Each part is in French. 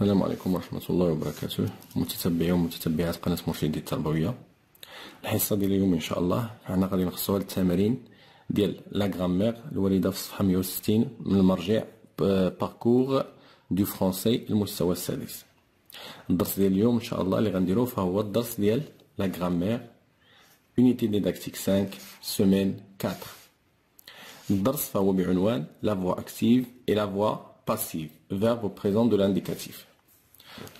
السلام عليكم ورحمة الله وبركاته، متتبعي ومتتبعات قناة مرشدي التربوية. الحصة ديال اليوم إن شاء الله حنا غادي نخصو هاد التمارين ديال لا غرامير الواردة في الصفحة 160 من المرجع باركور دو فرونسي المستوى السادس. الدرس ديال اليوم إن شاء الله اللي غنديروه فهو الدرس ديال لا غرامير Unité didactique 5 semaine 4. الدرس فهو بعنوان la voix active et la voix passive verbe au présent de l'indicatif.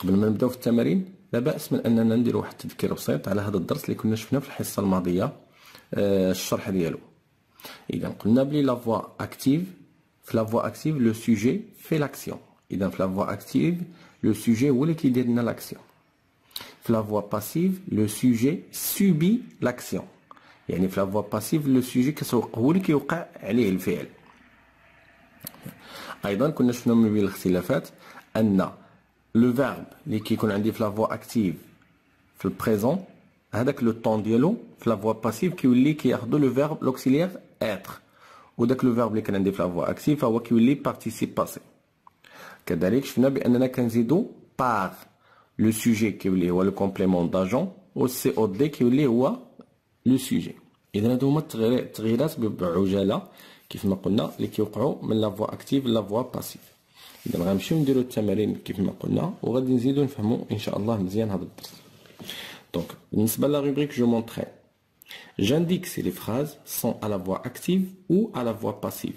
قبل ما نبداو في التمارين لا بأس من أننا نديرو واحد التذكير بسيط على هذا الدرس اللي كنا شفناه في الحصة الماضية الشرح ديالو. إذا قلنا بلي لا voix active في لا voix active لو سوجي في لاكسيون. إذا في لا voix active لو سوجي هو اللي كيدير لنا لاكسيون. في لا voix passive لو سوجي سوبي لاكسيون. يعني في لا voix passive لو سوجي هو اللي كيوقع عليه الفعل. ايضا كنا شفنا من بين الاختلافات ان لو فيرب اللي كيكون عندي في لا فوا اكتيف في البريزون هذاك لو طون ديالو في لا فوا باسيف كيولي كياخذوا لو فيرب لوكسيليير اتر، وداك لو فيرب اللي كان عندي في لا فوا اكتيف فهو كيولي بارتيسيب باسي. كذلك شفنا باننا كنزيدو بار لو سوجي كيولي هو لو كومبليمون داجون و سي او دي كيولي هو لو سوجي. اذا هادو هما التغييرات بعجاله كيف ما قلنا اللي كيوقعوا من لا فوا اكتيف لا فوا باسيف. اذا غنمشيو نديرو التمارين كيف ما قلنا وغادي نزيدو نفهموا ان شاء الله مزيان هذا الدرس. دونك بالنسبه لا روبريك جو مونطري j'indique si les phrases sont à la voix active ou à la voix passive.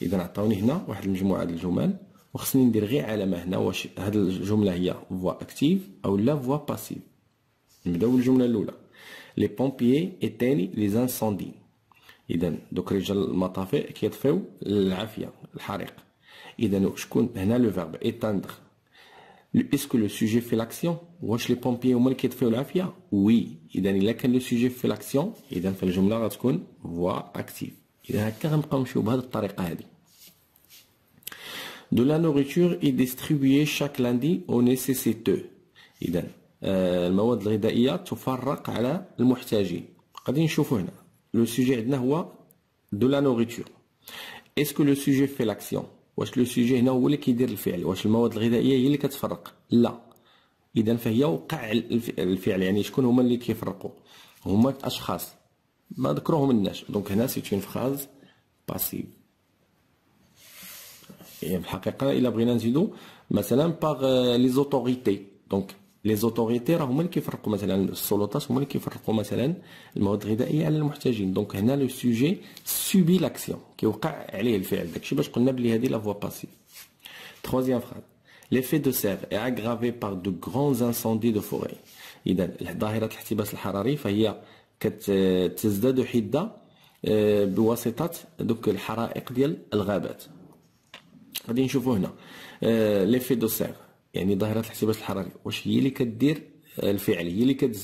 اذا عطاوني هنا واحد المجموعه ديال الجمل وخصني ندير غير علامه هنا واش هاد الجمله هي فوا اكتيف او لا فوا باسيف. نبداو بالجمله الاولى les pompiers éteignent les incendies. إذا دوك رجال المطافئ كيطفيو العافية الحريق. إذا شكون هنا لو فيرب éteindre. اسكو لو سوجي في لاكسيون؟ واش لي بومبيي هما اللي كيطفيو العافية؟ وي. إذا إلا كان لو سوجي في لاكسيون إذا فالجملة غتكون فوا أكتيف. إذا هكا غنبقاو نمشيو بهاد الطريقة هادي. De la nourriture est distribuée chaque lundi aux nécessiteux. إذا المواد الغذائية تفرق على المحتاجين. غادي نشوفو هنا le sujet عندنا هو de la nourriture. est-ce que le sujet fait l'action؟ واش لو سوجي هنا هو اللي كيدير الفعل؟ واش المواد الغذائيه هي اللي كتفرق؟ لا. اذا فهي وقع الفعل. يعني شكون هما اللي كيفرقوا؟ هما اشخاص ما ذكروهم الناس. دونك هنا سي اون فراز باسيف. يعني في الحقيقه الا بغينا نزيدو مثلا باغ لي زوتوريتي. دونك لي زوتوريتي راه هما اللي كيفرقوا مثلا السلطات هما اللي كيفرقوا مثلا المواد الغذائيه على المحتاجين. دونك هنا لو سوجي سوبي لاكسيون كيوقع عليه الفعل. داكشي باش قلنا بلي هذه لا فوا باسيف. troisième phrase l'effet de serre est aggravé par de grands incendies de forêt. اذا ظاهره الاحتباس الحراري فهي كتزداد حده بواسطه دوك الحرائق ديال الغابات. غادي نشوفوا هنا ليفي دو سير يعني ظاهرة الاحتباس الحراري. واش هي اللي كدير الفعل؟ هي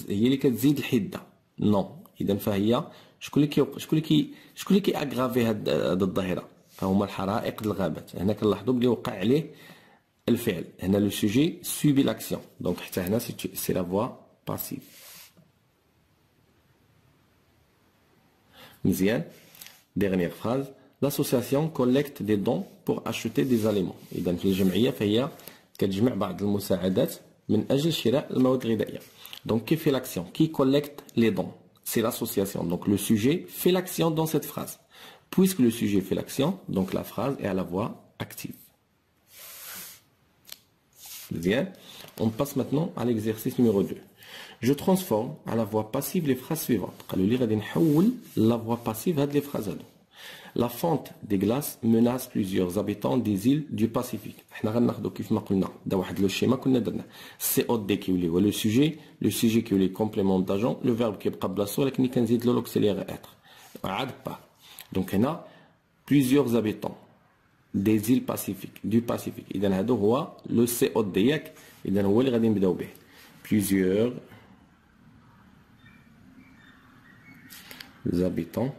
اللي كتزيد الحده؟ نو. اذا فهي شكون اللي كي اغرافي هاد الظاهره؟ فهما الحرائق الغابات. هنا كنلاحظوا بلي وقع عليه الفعل. هنا لو سوجي سوبي لاكسيون. دونك حتى هنا سي لا فوا باسيف. مزيان. ديغنيير فراز l'association collecte des dons pour acheter des aliments. إذا في الجمعية فهي كتجمع بعض المساعدات من أجل شراء المواد الغذائية. Donc qui fait l'action? Qui collecte les dons? C'est l'association. Donc le sujet fait l'action dans cette phrase. Puisque le sujet fait l'action, donc la phrase est à la voix active. Bien. On passe maintenant à l'exercice numéro 2. Je transforme à la voix passive les phrases suivantes. قالوا لي غادي نحول la voix passive هاد les phrases هادو. La fonte des glaces menace plusieurs habitants des îles du Pacifique. حنا غناخدو كيف ما قلنا دا واحد لو شيما كنا درنا سي او دي كيولي هو لو سوجي كيولي كومبليمون داجون لو فيرب كيبقى بلاصتو ولكن كنزيد له لوكسيليير اتر عاد با. دونك هنا plusieurs habitants des îles Pacifiques du Pacifique. اذا هادو هو لو سي او دي ياك. اذا هو اللي غادي نبداو به plusieurs habitants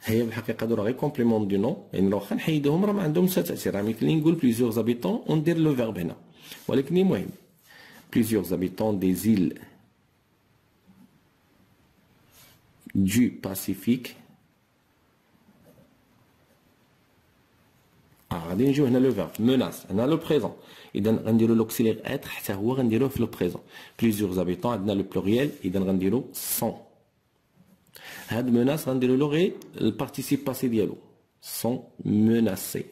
هي بالحقيقه هادو راه غير كومبليمون دو نو. يعني لو واخا نحيدوهم راه ما عندهم حتى تاثير. راه يمكن نقول بليزيور زابيتون وندير لو فيرب هنا ولكن المهم بليزيور زابيتون دي زيل دو باسيفيك غادي نجيو هنا لو فيرب menace هنا لو بريزون اذا غنديرو لوكسيلير être حتى هو غنديروه في لو بريزون plusieurs habitants عندنا لو بلوريال اذا غنديرو sont هاد menace غنديرو له غير البارتيسيب باسي ديالو sont menacés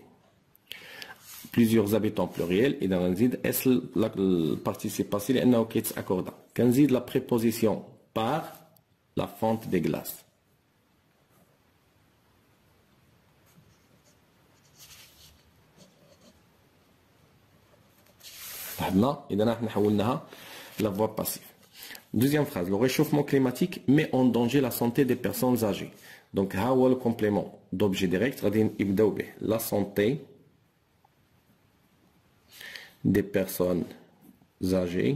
plusieurs habitants pluriel اذا غنزيد اس البارتيسيب باسي لانه كيتاكوردا كنزيد لا بريبوزيسيون par la fonte des glaces لاحظنا اذا راح نحولناها la voie passive. Deuxième phrase, le réchauffement climatique met en danger la santé des personnes âgées. Donc ها هو le complément d'objet direct غادي نبداو به la santé des personnes âgées.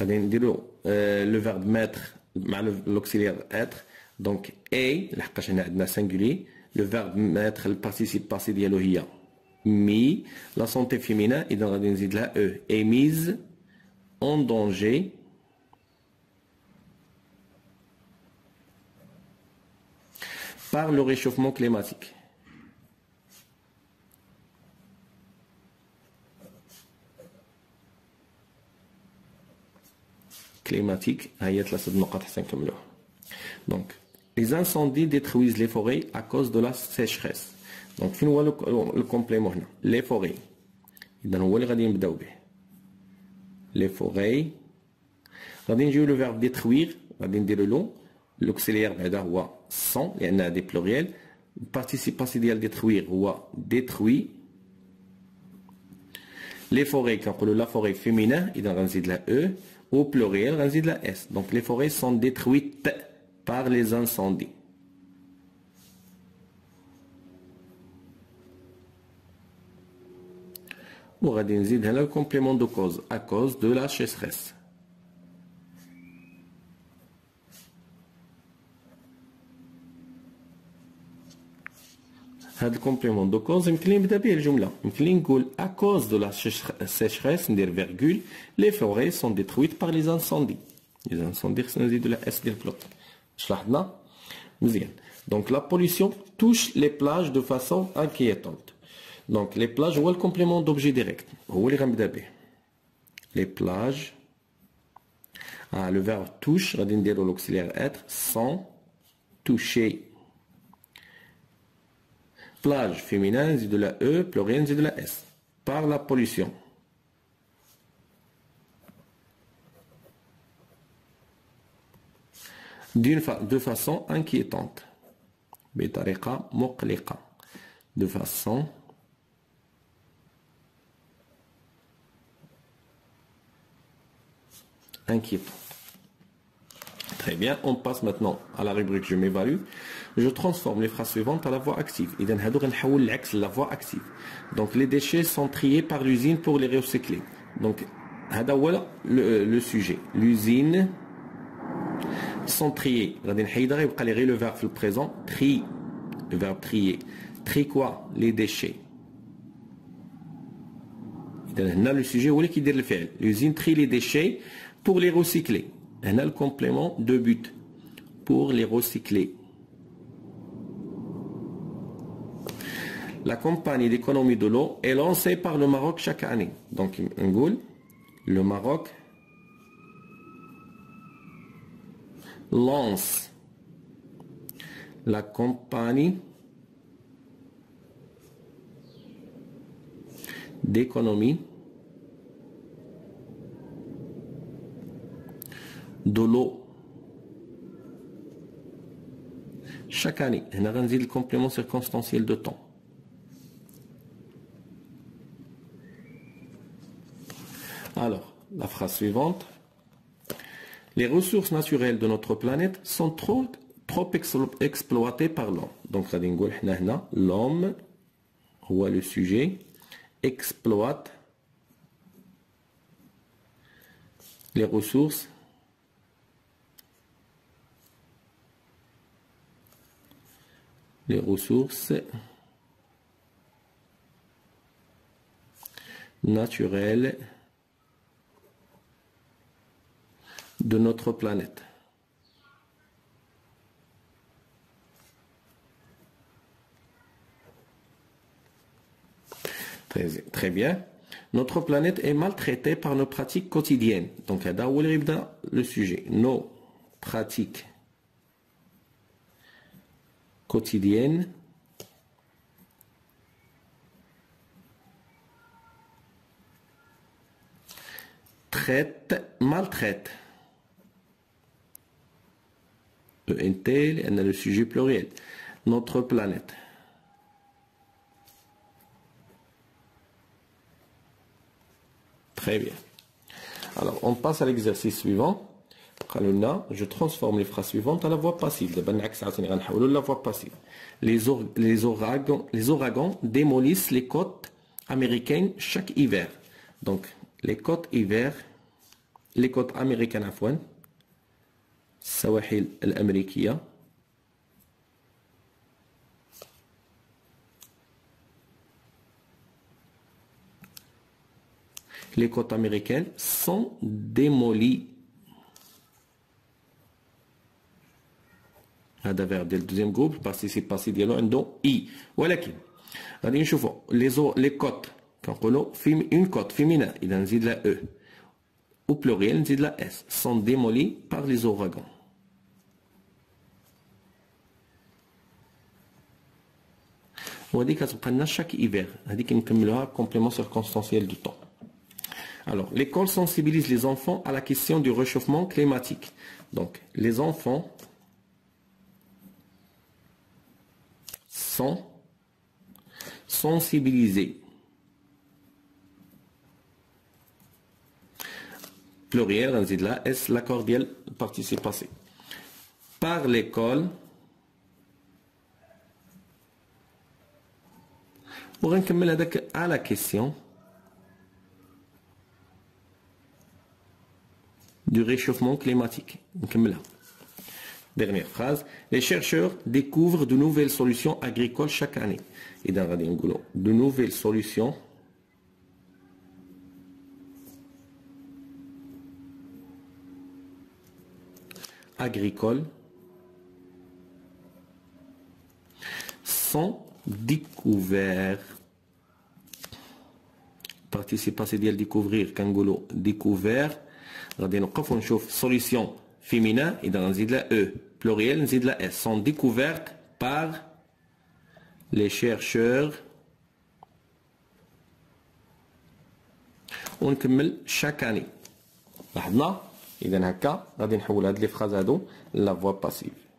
غادي نديرو le verbe mettre مع l'auxiliaire être donc est لحقاش هنا عندنا singulier le verbe mettre le participe passé ديالو هي mis la santé féminin اذا غادي نزيد لها e est mise en danger par le réchauffement climatique. Climatique, هي 3 نقاط حتى نكملوها. Donc les incendies détruisent les forêts à cause de la sécheresse. Donc فين هو le complément هنا les forêts اذا هو اللي غادي نبداو به les forêts غادي نجيو لو verbe détruire غادي نديرو له l'auxiliaire بعدا هو sont لان هادي pluriel البارتيسيب باسي ديال détruire هو détruit les forêts كنقولوا la forêt féminin اذا غنزيد لها e au pluriel غنزيد لها s donc les forêts sont détruites par les incendies. وغادي نزيد هنا le complément de cause à cause de la sécheresse. هذا الكومبليمون دو كوز يمكن لي نبدا به الجمله يمكن لي نقول à cause de la sécheresse ندير فيرغول les forêts sont détruites par les incendies les incendies خصنا نزيدو لا اس ديال بلوك واش لاحظنا مزيان donc la pollution touche les plages de façon inquiétante donc les plages هو الكومبليمون d'objet direct هو اللي غنبدا به les plages le verbe touche غادي نديرو l'auxiliaire être sont touchés plage féminin نزيدو لا e pluriel نزيدو لا s par la pollution de façon inquiétante بطريقة مقلقة de façon inquiétante. Très bien, on passe maintenant à la rubrique je m'évalue. Je transforme les phrases suivantes à la voix active. إذن هادو غنحول العكس la voix active. Donc les déchets sont triés par l'usine pour les recycler. Donc هذا هو le sujet. L'usine sont triés. غادي نحيدها يبقى لي غير le verbe في le présent tri. Le verbe trier. Tri quoi? Les déchets. إذن هنا le sujet هو اللي كيدير الفعل. L'usine trie les déchets pour les recycler. هنا le complément de but. Pour les recycler. La compagnie d'économie de l'eau est lancée par le Maroc chaque année. Donc, le Maroc lance la compagnie d'économie de l'eau chaque année. On a le complément circonstanciel de temps. Alors, la phrase suivante. Les ressources naturelles de notre planète sont trop exploitées par l'homme. Donc, l'homme, ou le sujet, exploite les ressources naturelles de notre planète. Très bien. Notre planète est maltraitée par nos pratiques quotidiennes. Donc, là où il y a le sujet. Nos pratiques quotidiennes maltraitent. ENT, elle a le sujet pluriel. Notre planète. Très bien. Alors, on passe à l'exercice suivant. Je transforme les phrases suivantes à la voix passive. La voix passive. Les ouragans démolissent les côtes américaines chaque hiver. Donc, les côtes américaines عفوا السواحل الأمريكية les côtes américaines sont démolies. هذا vers le deuxième groupe participe passé ديالو عنده I. ولكن غادي نشوفوا les côtes كنقولوا une côte féminin إذا نزيد la E au pluriel نزيد la S sont démolies par les ouragans. وهذه كتبقى لنا chaque hiver هذه كنكملوها complément circonstanciel du temps. Alors, l'école sensibilise les enfants à la question du réchauffement climatique. Donc, les enfants sont sensibilisés. Pluriel, on dit là, S, l'accordiel, participe passé. Par l'école, pour نكمل هذاك à la question du réchauffement climatique. Dernière phrase. Les chercheurs découvrent de nouvelles solutions agricoles chaque année. Et dans de nouvelles solutions agricoles sont découvertes. Participe passé ديال découvrir كنقولوا découvert. غادي نوقف ونشوف solution féminin إذا نزيد لا E pluriel نزيد لا S sont découvertes par les chercheurs ونكمل chaque année. لاحظنا إذا هكا غادي نحول هاد لي فراز هادو لا فوا باسيف.